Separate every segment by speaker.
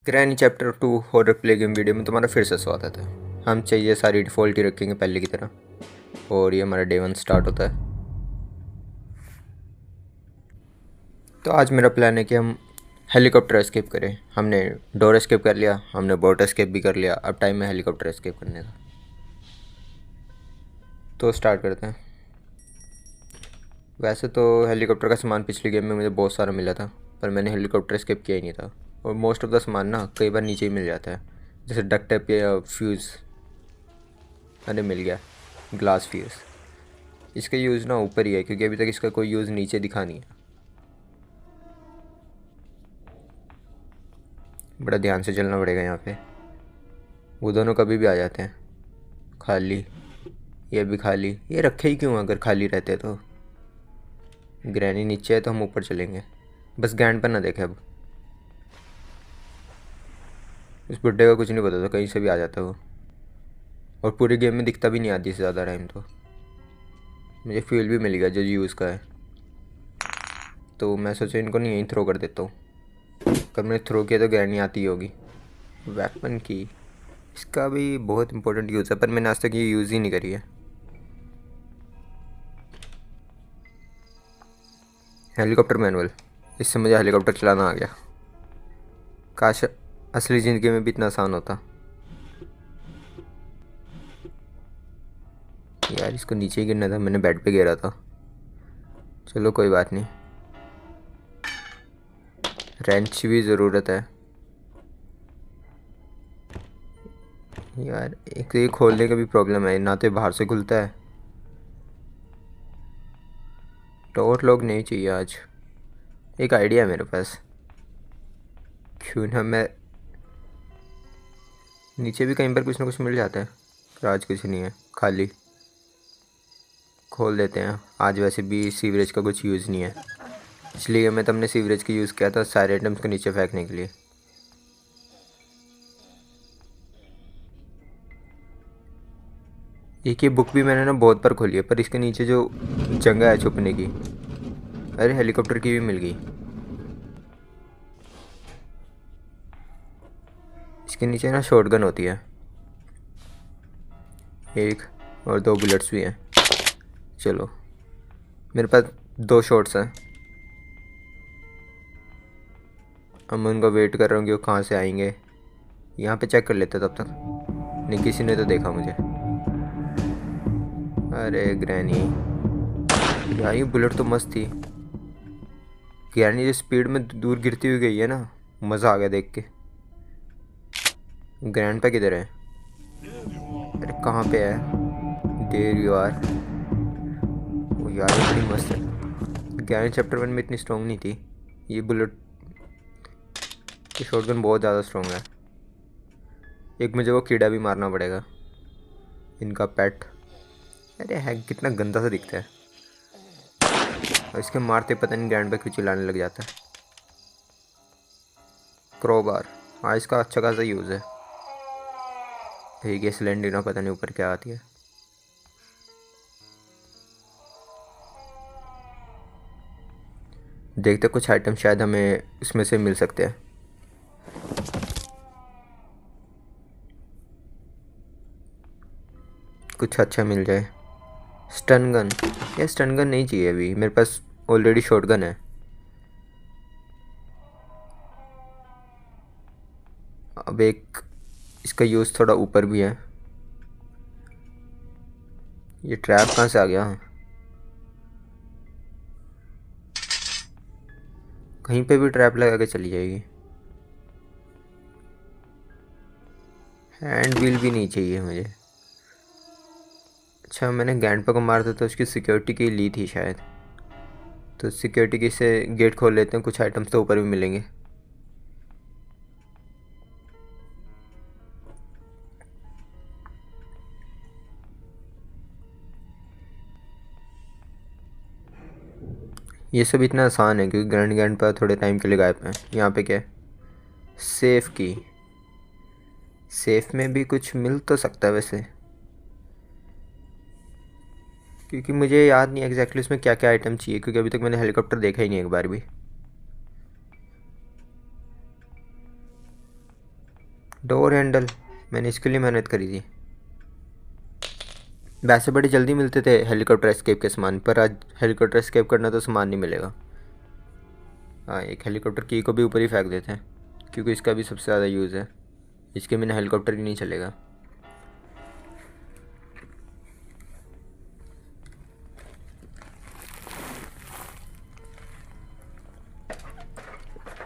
Speaker 1: Granny chapter 2 horror play game video में तुम्हारा फिर से स्वागत है। हम चाहिए सारी डिफ़ॉल्ट ही रखेंगे पहले की तरह और ये हमारा डे 1 स्टार्ट होता है। तो आज मेरा प्लान है कि हम हेलीकॉप्टर एस्केप करें। हमने डोर एस्केप कर लिया, हमने बोट एस्केप भी कर लिया, अब टाइम है हेलीकॉप्टर एस्केप करने का। तो स्टार्ट करते हैं। वैसे तो हेलीकॉप्टर का सामान पिछली गेम में मुझे बहुत सारा मिला था, पर मैंने हेलीकॉप्टर एस्केप किया ही नहीं था। और मोस्ट ऑफ द सामान ना कई बार नीचे ही मिल जाता है, जैसे डक टेप या फ्यूज़। अरे मिल गया, ग्लास फ्यूज़। इसका यूज़ ना ऊपर ही है क्योंकि अभी तक इसका कोई यूज़ नीचे दिखा नहीं है। बड़ा ध्यान से चलना पड़ेगा यहाँ पे, वो दोनों कभी भी आ जाते हैं। खाली, ये भी खाली। ये रखे ही क्यों अगर खाली रहते तो। ग्रैनी नीचे है तो हम ऊपर चलेंगे, बस गैंड पर ना देखे। अब इस बुड्ढे का कुछ नहीं पता था, कहीं से भी आ जाता वो, और पूरी गेम में दिखता भी नहीं आधी से ज़्यादा टाइम। तो मुझे फ्यूल भी मिल गया जो यूज़ का है, तो मैं सोचा इनको नहीं यहीं थ्रो कर देता हूँ। अगर मैंने थ्रो किया तो ग्रैनी आती होगी। वेपन की, इसका भी बहुत इंपॉर्टेंट यूज़ है, पर मैंने आज तक ये यूज़ ही नहीं करी है। हेलीकॉप्टर मैनुअल, इससे मुझे हेलीकॉप्टर चलाना आ गया। काश असली ज़िंदगी में भी इतना आसान होता। यार इसको नीचे ही गिरना था, मैंने बेड पे गिरा था। चलो कोई बात नहीं, रेंच की भी ज़रूरत है। यार एक तो ये खोलने का भी प्रॉब्लम है, ना तो बाहर से खुलता है। डोर लॉक नहीं चाहिए आज। एक आइडिया है मेरे पास, क्यों ना मैं नीचे भी कहीं पर कुछ ना कुछ मिल जाता है, पर आज कुछ नहीं है, खाली। खोल देते हैं। आज वैसे भी सीवरेज का कुछ यूज़ नहीं है, इसलिए मैं तुमने सीवरेज का यूज़ किया था सारे आइटम्स को नीचे फेंकने के लिए। एक ये बुक भी मैंने ना बहुत बार खोली है, पर इसके नीचे जो जगह है छुपने की। अरे हेलीकॉप्टर की भी मिल गई। इसके नीचे ना शॉटगन होती है एक, और 2 बुलेट्स भी हैं। चलो मेरे पास 2 शॉट्स हैं। अब मैं उनका वेट कर रहा हूँ कि वो कहाँ से आएंगे। यहाँ पे चेक कर लेते तब तक। नहीं किसी ने तो देखा मुझे। अरे ग्रैनी, यार ये बुलेट तो मस्त थी। ग्रैनी जो स्पीड में दूर गिरती हुई गई है ना, मज़ा आ गया देख के। ग्रैंड पे किधर है? अरे कहाँ पे है? There you are. वो यार ये बड़ी मस्त है। ग्रैनी चैप्टर 1 में इतनी स्ट्रॉन्ग नहीं थी। ये बुलेट, ये शॉटगन बहुत ज़्यादा स्ट्रॉन्ग है। एक मुझे वो कीड़ा भी मारना पड़ेगा, इनका पेट। अरे है कितना गंदा सा दिखता है, और इसके मारते पता नहीं ग्रैंड पे क्यों चिल्लाने लग जाता है। क्रोबार, हाँ इसका अच्छा खासा यूज़ है। ठीक है सिलेंडर, पता नहीं ऊपर क्या आती है। देखते कुछ आइटम शायद हमें इसमें से मिल सकते हैं। कुछ अच्छा मिल जाए। स्टन गन, या स्टन गन नहीं चाहिए अभी, मेरे पास ऑलरेडी शॉटगन है। अब एक इसका यूज़ थोड़ा ऊपर भी है। ये ट्रैप कहाँ से आ गया? कहीं पे भी ट्रैप लगा के चली जाएगी। हैंड व्हील भी नहीं चाहिए मुझे। अच्छा मैंने गैंडपा को मारा था तो उसकी सिक्योरिटी की ली थी शायद, तो सिक्योरिटी की से गेट खोल लेते हैं, कुछ आइटम्स तो ऊपर भी मिलेंगे। ये सब इतना आसान है क्योंकि ग्रैंड ग्रैंड पर थोड़े टाइम के लिए गायब हैं। यहाँ पे क्या है? सेफ की। सेफ में भी कुछ मिल तो सकता है वैसे, क्योंकि मुझे याद नहीं एग्जैक्टली उसमें क्या क्या आइटम चाहिए, क्योंकि अभी तक मैंने हेलीकॉप्टर देखा ही नहीं एक बार भी। डोर हैंडल, मैंने इसके लिए मेहनत करी थी। वैसे बड़े जल्दी मिलते थे हेलीकॉप्टर एस्केप के सामान, पर आज हेलीकॉप्टर एस्केप करना तो सामान नहीं मिलेगा। हाँ, एक हेलीकॉप्टर की को भी ऊपर ही फेंक देते हैं, क्योंकि इसका भी सबसे ज़्यादा यूज़ है। इसके बिना हेलीकॉप्टर ही नहीं चलेगा।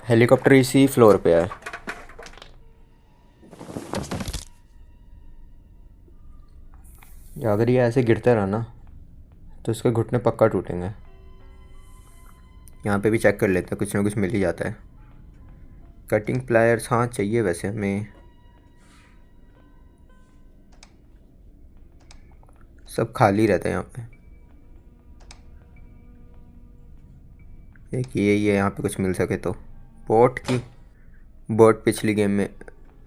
Speaker 1: हेलीकॉप्टर इसी फ्लोर पे है। अगर ये ऐसे गिरता रहा ना तो इसके घुटने पक्का टूटेंगे। यहाँ पे भी चेक कर लेते हैं, कुछ ना कुछ मिल ही जाता है। कटिंग प्लायर्स हाँ चाहिए वैसे हमें। सब खाली रहता है यहाँ पे। एक ये है, यहाँ पे कुछ मिल सके तो। बोट पिछली गेम में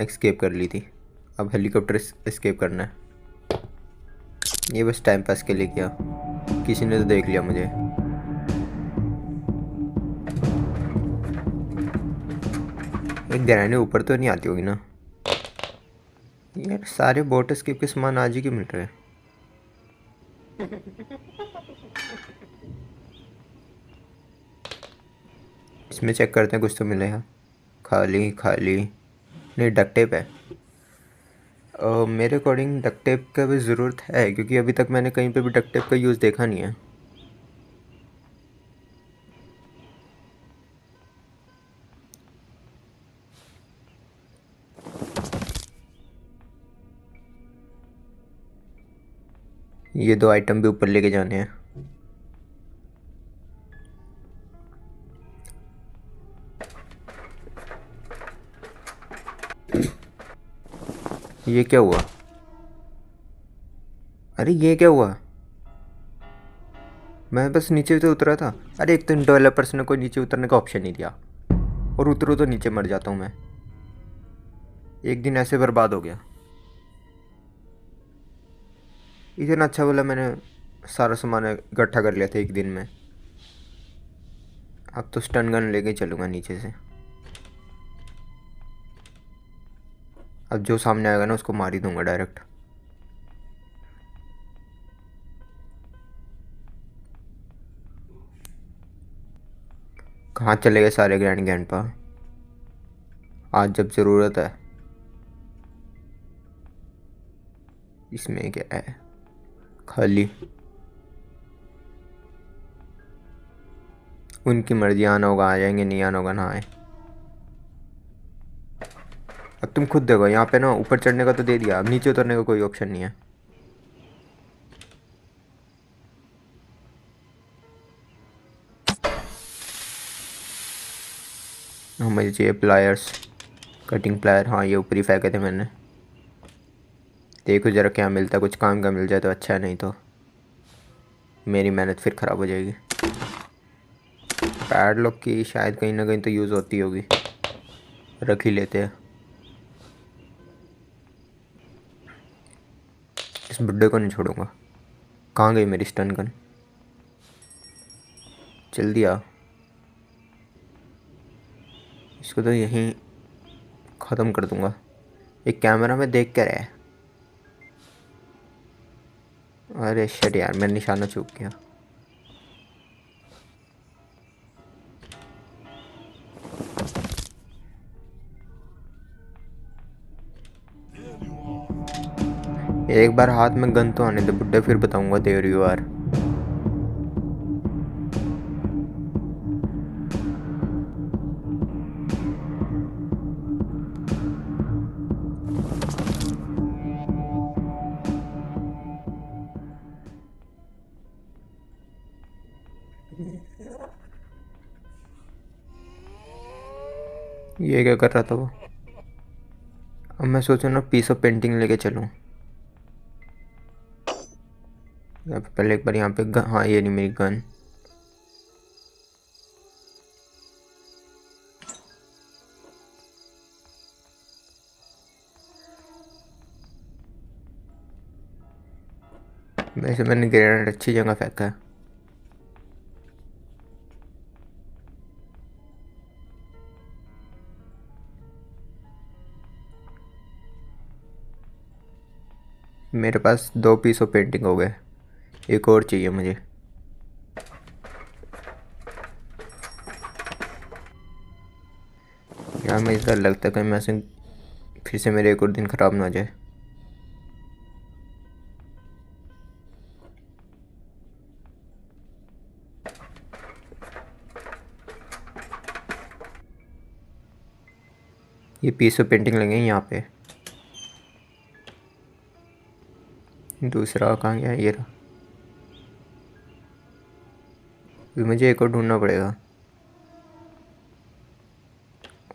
Speaker 1: एस्केप कर ली थी, अब हेलीकॉप्टर एस्केप करना है। ये बस टाइम पास के लिए किया, किसी ने तो देख लिया मुझे। एक ग्रैंड ऊपर तो नहीं आती होगी ना यार? सारे बोट एस्केप के सामान आज ही क्यों मिल रहे हैं? इसमें चेक करते हैं, कुछ तो मिलेगा। खाली खाली, नहीं डक्ट टेप है। मेरे अकॉर्डिंग डक्ट टेप का भी ज़रूरत है, क्योंकि अभी तक मैंने कहीं पे भी डक्ट टेप का यूज़ देखा नहीं है। ये 2 आइटम भी ऊपर लेके जाने हैं। ये क्या हुआ? अरे ये क्या हुआ? मैं बस नीचे तो उतरा था। अरे एक तो इन डेवलपर्स ने कोई नीचे उतरने का ऑप्शन नहीं दिया, और उतरो तो नीचे मर जाता हूँ मैं। एक दिन ऐसे बर्बाद हो गया। इतना अच्छा बोला मैंने, सारा सामान इकट्ठा कर लिया था एक दिन में। अब तो स्टन गन लेके चलूँगा नीचे से। अब जो सामने आएगा ना उसको मार ही दूंगा डायरेक्ट। कहाँ चले गए सारे ग्रैंड ग्रैंडपा? आज जब ज़रूरत है। इसमें क्या है? खाली। उनकी मर्जी, आना होगा आ जाएंगे, नहीं आना होगा ना आए। अब तुम खुद देखो, यहाँ पे ना ऊपर चढ़ने का तो दे दिया, अब नीचे उतरने का कोई ऑप्शन नहीं है। हमें चाहिए प्लायर्स, कटिंग प्लायर। हाँ ये ऊपर ही फेंके थे मैंने। देखो ज़रा क्या मिलता है, कुछ काम का मिल जाए तो अच्छा है, नहीं तो मेरी मेहनत फिर ख़राब हो जाएगी। पैडलॉक की शायद कहीं ना कहीं तो यूज़ होती होगी, रख ही लेते हैं। इस बुड्ढे को नहीं छोड़ूंगा। कहाँ गई मेरी स्टन गन? जल्दी आ। इसको तो यहीं ख़त्म कर दूंगा। एक कैमरा में देख कर है। अरे शिट यार, मैं निशाना चूक गया। एक बार हाथ में गन तो आने दे बुड्ढे, फिर बताऊंगा देयर यू आर। ये क्या कर रहा था वो? अब मैं सोचूं ना पीस ऑफ पेंटिंग लेके चलूं। यहाँ पे पहले एक बार यहाँ पे हाँ ये नहीं मेरी गन। वैसे मैंने ग्रेनेड अच्छी जगह फेंका है। मेरे पास 2 पीस ऑफ पेंटिंग हो गए, एक और चाहिए मुझे। यार मुझे डर लगता है कहीं मैं से फिर से मेरे एक और दिन ख़राब ना हो जाए। ये पीस ऑफ पेंटिंग लगे हैं यहाँ पे। दूसरा कहाँ गया? ये रहा। अभी मुझे एक और ढूंढना पड़ेगा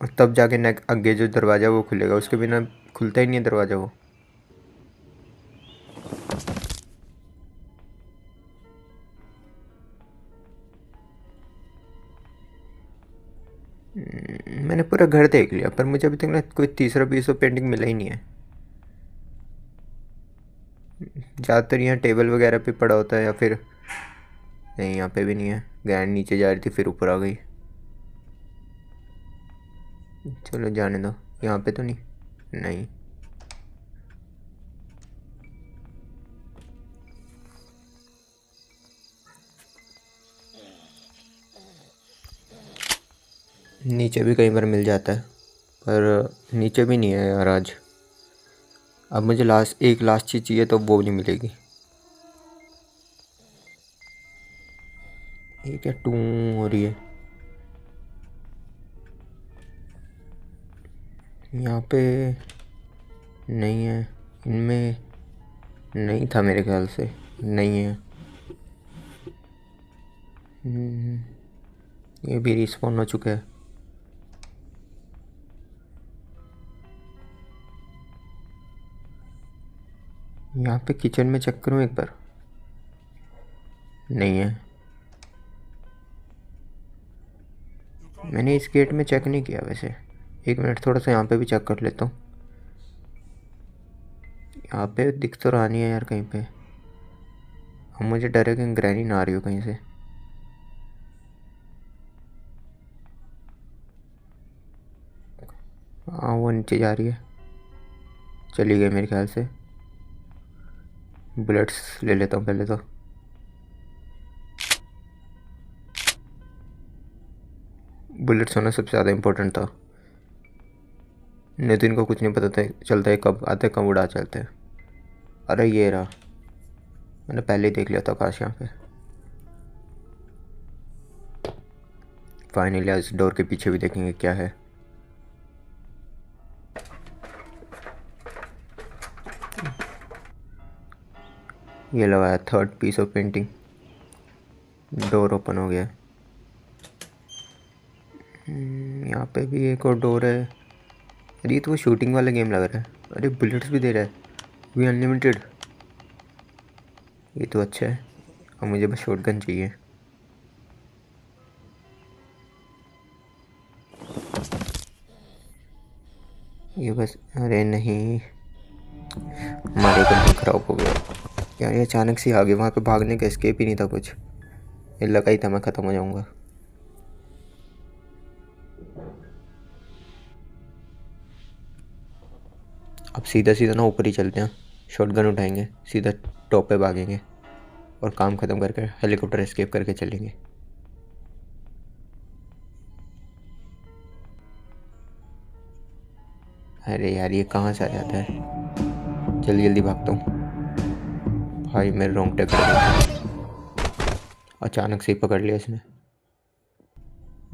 Speaker 1: और तब जाके नेक आगे जो दरवाज़ा वो खुलेगा, उसके बिना खुलता ही नहीं है दरवाज़ा वो। मैंने पूरा घर देख लिया पर मुझे अभी तक ना कोई तीसरा पीस ऑफ पेंटिंग मिला ही नहीं है। ज़्यादातर यहाँ टेबल वगैरह पे पड़ा होता है या फिर नहीं, यहाँ पे भी नहीं है। ग्रैंड नीचे जा रही थी फिर ऊपर आ गई। चलो जाने दो, यहाँ पे तो नहीं। नहीं, नीचे भी कई बार मिल जाता है पर नीचे भी नहीं है यार आज। अब मुझे लास्ट चीज़ चाहिए तो वो नहीं मिलेगी। ये क्या टू हो रही है यहाँ पे? नहीं है इनमें, नहीं था मेरे ख्याल से, नहीं है। ये भी रिस्पॉन हो चुका है। यहाँ पे किचन में चेक करूँ एक बार, नहीं है। मैंने इस गेट में चेक नहीं किया वैसे। एक मिनट थोड़ा सा यहाँ पे भी चेक कर लेता हूँ। यहाँ पे दिख तो रहा नहीं है यार कहीं पे। अब मुझे डर है कि ग्रैनी ना आ रही हो कहीं से। हाँ वो नीचे जा रही है, चली गई मेरे ख्याल से। बुलेट्स ले लेता हूँ पहले तो। बुलेट्स होना सबसे ज़्यादा इम्पोर्टेंट था, नहीं तो इनको कुछ नहीं पता था चलता है कब आते कब उड़ा चलते हैं। अरे ये रहा, मैंने पहले ही देख लिया था काश यहाँ पे। फाइनली इस डोर के पीछे भी देखेंगे क्या है। ये लगाया third piece of painting, door open हो गया। यहाँ पे भी एक और डोर है। अरे ये तो वो शूटिंग वाला गेम लग रहा है। अरे बुलेट्स भी दे रहा है, भी अनलिमिटेड। ये तो अच्छा है। अब मुझे बस शॉटगन चाहिए। ये बस, अरे नहीं, हमारे एकदम ख़राब हो गया यार। ये अचानक से आ गए, वहाँ पे भागने का एस्केप ही नहीं था कुछ। ये लगा ही था मैं ख़त्म हो जाऊँगा। अब सीधा सीधा ना ऊपर ही चलते हैं, शॉटगन उठाएंगे, सीधा टॉप पे भागेंगे और काम ख़त्म करके हेलीकॉप्टर एस्केप करके चलेंगे। अरे यार ये कहाँ से आ जाता है? जल्दी जल्दी भागता हूँ। भाई मेरे रोंगटे खड़े हो गए। अचानक से ही पकड़ लिया इसने।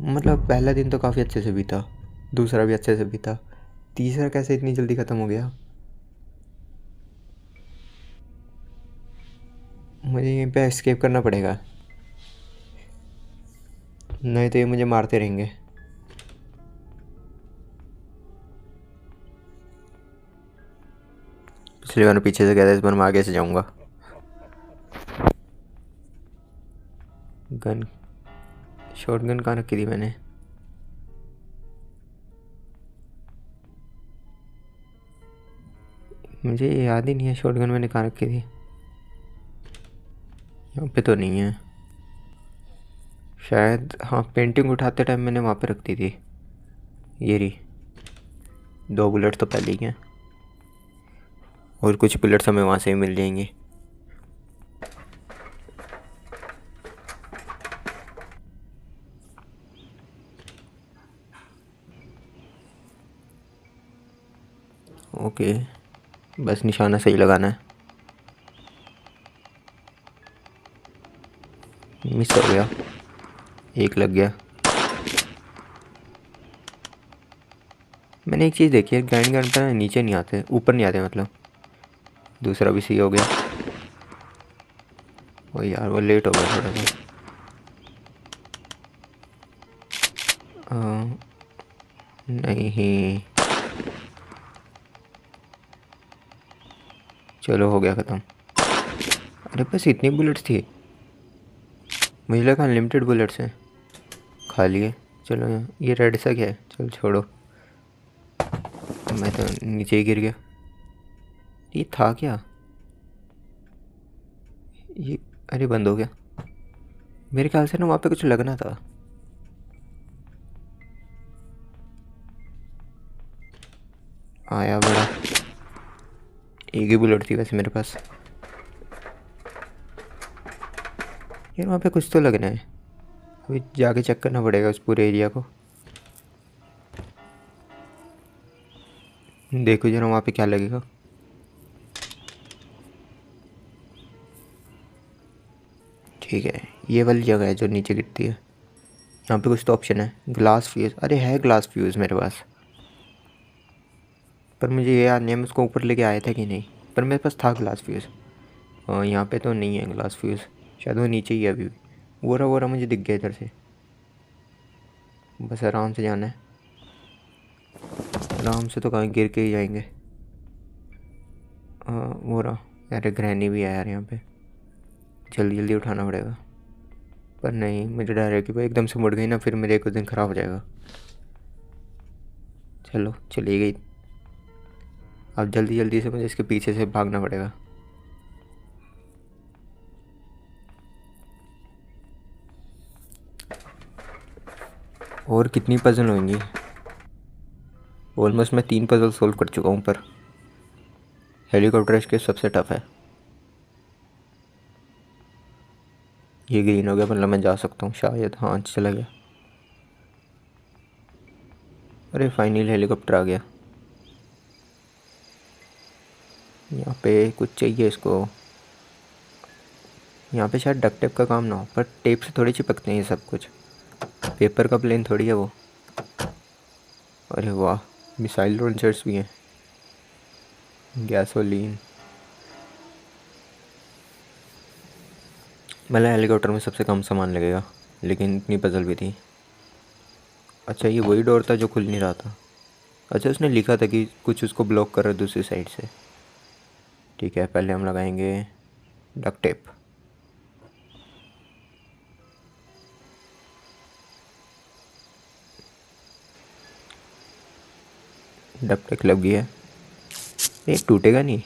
Speaker 1: मतलब पहला दिन तो काफ़ी अच्छे से बीता, दूसरा भी अच्छे से बीता, तीसरा कैसे इतनी जल्दी ख़त्म हो गया? मुझे यहीं पे एस्केप करना पड़ेगा, नहीं तो ये मुझे मारते रहेंगे। पिछली बार पीछे से गया था, इस बार मैं आगे से जाऊंगा। गन, शॉटगन कहाँ रखी थी मैंने? मुझे याद ही नहीं है शॉटगन मैंने कहाँ रखी थी। यहाँ पे तो नहीं है शायद। हाँ पेंटिंग उठाते टाइम मैंने वहाँ पे रख दी थी। ये रही, 2 बुलेट तो पहले ही हैं। और कुछ बुलेट्स हमें वहाँ से ही मिल जाएंगे। ओके, बस निशाना सही लगाना है। मिस हो गया, एक लग गया। मैंने एक चीज़ देखी है, ग्राइंड गन पर नीचे नहीं आते, ऊपर नहीं आते मतलब। दूसरा भी सही हो गया। वो यार वो लेट हो गया थोड़ा सा। नहीं, चलो हो गया ख़त्म। अरे बस इतनी बुलेट्स थी, मुझे लगा अनलिमिटेड बुलेट्स हैं। खा लिए। चलो ये रेड सा क्या है, चल छोड़ो, मैं तो नीचे ही गिर गया। ये था क्या ये? अरे बंद हो गया। मेरे ख्याल से ना वहाँ पे कुछ लगना था। आया बड़ा। एक ही बुलेट थी वैसे मेरे पास। यार वहाँ पे कुछ तो लगना है, अभी जाके चेक करना पड़ेगा उस पूरे एरिया को। देखो जरा वहाँ पे क्या लगेगा। ठीक है, ये वाली जगह है जो नीचे गिरती है। यहाँ पे कुछ तो ऑप्शन है, ग्लास फ्यूज़। अरे है ग्लास फ्यूज़ मेरे पास, पर मुझे ये याद नहीं है मैं उसको ऊपर लेके आया था कि नहीं। पर मेरे पास था ग्लास फ्यूज़। यहाँ पे तो नहीं है ग्लास फ्यूज़, शायद वो नीचे ही है अभी भी। वो रहा मुझे दिख गया इधर से। बस आराम से जाना है, आराम से, तो कहीं गिर के ही जाएंगे। वो रहा। अरे ग्रैनी भी है यार यहाँ पे, जल्दी जल्दी उठाना पड़ेगा। पर नहीं, मुझे डर है कि भाई एकदम से मुड़ गई ना, फिर मेरे कुछ दिन ख़राब हो जाएगा। चलो चली गई। अब जल्दी जल्दी से मुझे इसके पीछे से भागना पड़ेगा। और कितनी पजल होंगी? ऑलमोस्ट मैं 3 पजल सोल्व कर चुका हूँ, पर हेलीकॉप्टर इसके सबसे टफ है। ये ग्रीन हो गया, मतलब मैं जा सकता हूँ शायद। हाँ चला गया। अरे फाइनली हेलीकॉप्टर आ गया। यहाँ पे कुछ चाहिए इसको। यहाँ पे शायद डक्ट टेप का काम ना हो, पर टेप से थोड़ी चिपकते हैं ये सब कुछ। पेपर का प्लेन थोड़ी है वो। अरे वाह, मिसाइल लॉन्चर्स भी हैं, गैसोलीन। मतलब हेलीकॉप्टर में सबसे कम सामान लगेगा, लेकिन इतनी पजल भी थी। अच्छा ये वही डोर था जो खुल नहीं रहा था। अच्छा उसने लिखा था कि कुछ उसको ब्लॉक कर रहा है दूसरी साइड से। ठीक है, पहले हम लगाएंगे डक्ट टेप। डक्ट टेप लग गया है। ये टूटेगा नहीं,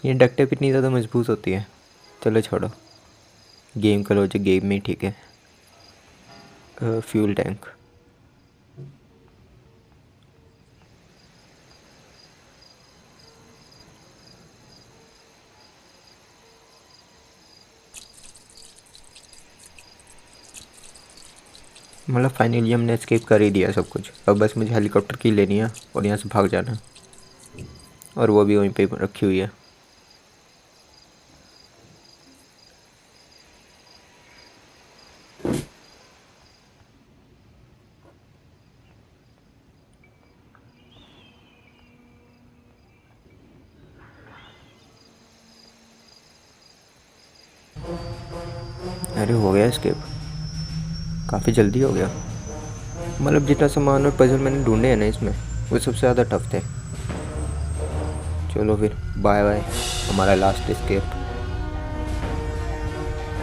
Speaker 1: ये डक्ट टेप इतनी ज़्यादा मजबूत होती है। चलो छोड़ो, गेम का लॉजिक गेम में ही ठीक है। Fuel tank. मतलब फाइनली हमने एस्केप कर ही दिया सब कुछ। अब बस मुझे हेलीकॉप्टर की लेनी है और यहाँ से भाग जाना है, और वो भी वहीं पे रखी हुई है। अरे हो गया एस्केप, काफ़ी जल्दी हो गया। मतलब जितना सामान और पजल मैंने ढूंढे हैं ना इसमें, वो सबसे ज़्यादा टफ थे। चलो फिर बाय बाय, हमारा last escape.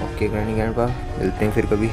Speaker 1: Okay granny grandpa, मिलते हैं फिर कभी।